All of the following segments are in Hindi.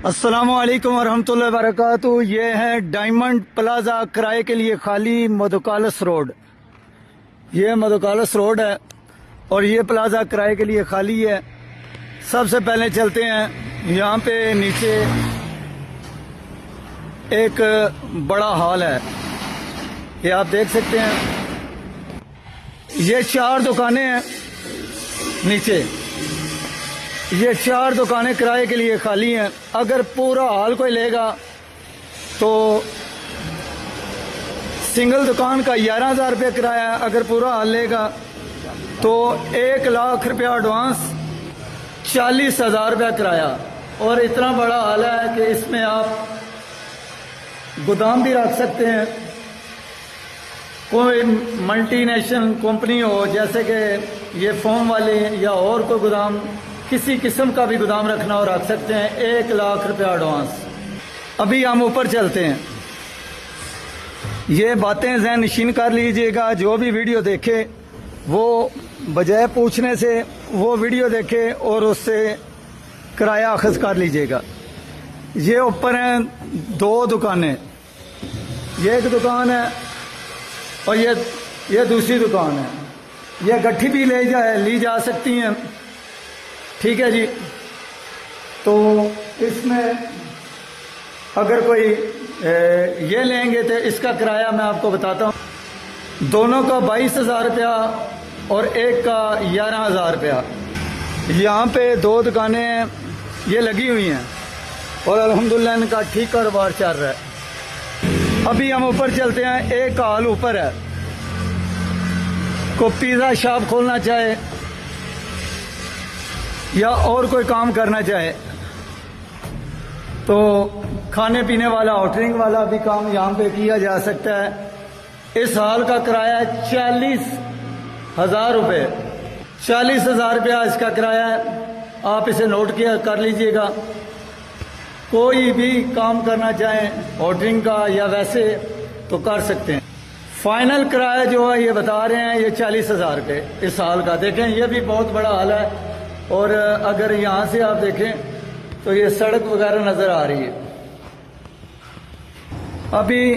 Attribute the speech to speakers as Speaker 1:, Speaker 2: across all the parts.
Speaker 1: अस्सलामुअलैकुम वरहमतुल्लाहि वबरकातुहू। ये है डायमंड प्लाजा किराए के लिए खाली मधुकालस रोड। ये मधुकालस रोड है और ये प्लाजा किराए के लिए खाली है। सबसे पहले चलते हैं, यहाँ पे नीचे एक बड़ा हॉल है, ये आप देख सकते हैं। ये 4 दुकानें हैं नीचे, ये 4 दुकानें किराए के लिए खाली हैं। अगर पूरा हॉल कोई लेगा तो सिंगल दुकान का 11,000 रुपये किराया है। अगर पूरा हॉल लेगा तो 1 लाख रुपया एडवांस, 40,000 रुपया किराया। और इतना बड़ा हॉल है कि इसमें आप गोदाम भी रख सकते हैं। कोई मल्टीनेशनल कंपनी हो, जैसे कि ये फोम वाले या और कोई गोदाम, किसी किस्म का भी गोदाम रखना हो रख सकते हैं। 1 लाख रुपया एडवांस। अभी हम ऊपर चलते हैं। ये बातें ज़हन नशीन कर लीजिएगा। जो भी वीडियो देखे वो बजाय पूछने से वो वीडियो देखे और उससे किराया अखज़ कर लीजिएगा। ये ऊपर हैं 2 दुकानें, ये एक दुकान है और ये दूसरी दुकान है। ये गट्ठी भी ली जा सकती हैं, ठीक है जी। तो इसमें अगर कोई ये लेंगे तो इसका किराया मैं आपको बताता हूँ। दोनों का 22,000 रुपया और एक का 11,000 रुपया। यहाँ पे 2 दुकानें ये लगी हुई हैं और अल्हम्दुलिल्लाह इनका ठीक कारोबार चल रहा है। अभी हम ऊपर चलते हैं। एक हॉल ऊपर है। को पिज़्ज़ा शॉप खोलना चाहे या और कोई काम करना चाहे तो खाने पीने वाला, होटलिंग वाला भी काम यहाँ पे किया जा सकता है। इस हॉल का किराया है 40,000 रुपये। 40,000 रुपया इसका किराया है। आप इसे नोट कर लीजिएगा। कोई भी काम करना चाहें होटलिंग का या वैसे तो कर सकते हैं। फाइनल किराया जो है ये बता रहे हैं, ये 40,000 रुपये इस हॉल का। देखें ये भी बहुत बड़ा हॉल है और अगर यहाँ से आप देखें तो ये सड़क वगैरह नजर आ रही है। अभी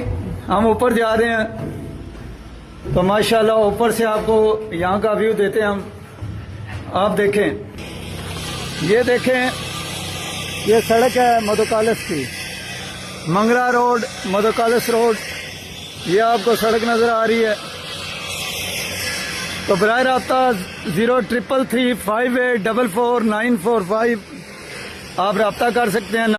Speaker 1: हम ऊपर जा रहे हैं तो माशाल्लाह ऊपर से आपको यहाँ का व्यू देते हैं हम। आप देखें, ये देखें, ये सड़क है मधुकालस की, मंगरा रोड, मधुकालस रोड। ये आपको सड़क नजर आ रही है। तो बराह राब्ता 0333 5844 945 आप रब्ता कर सकते हैं।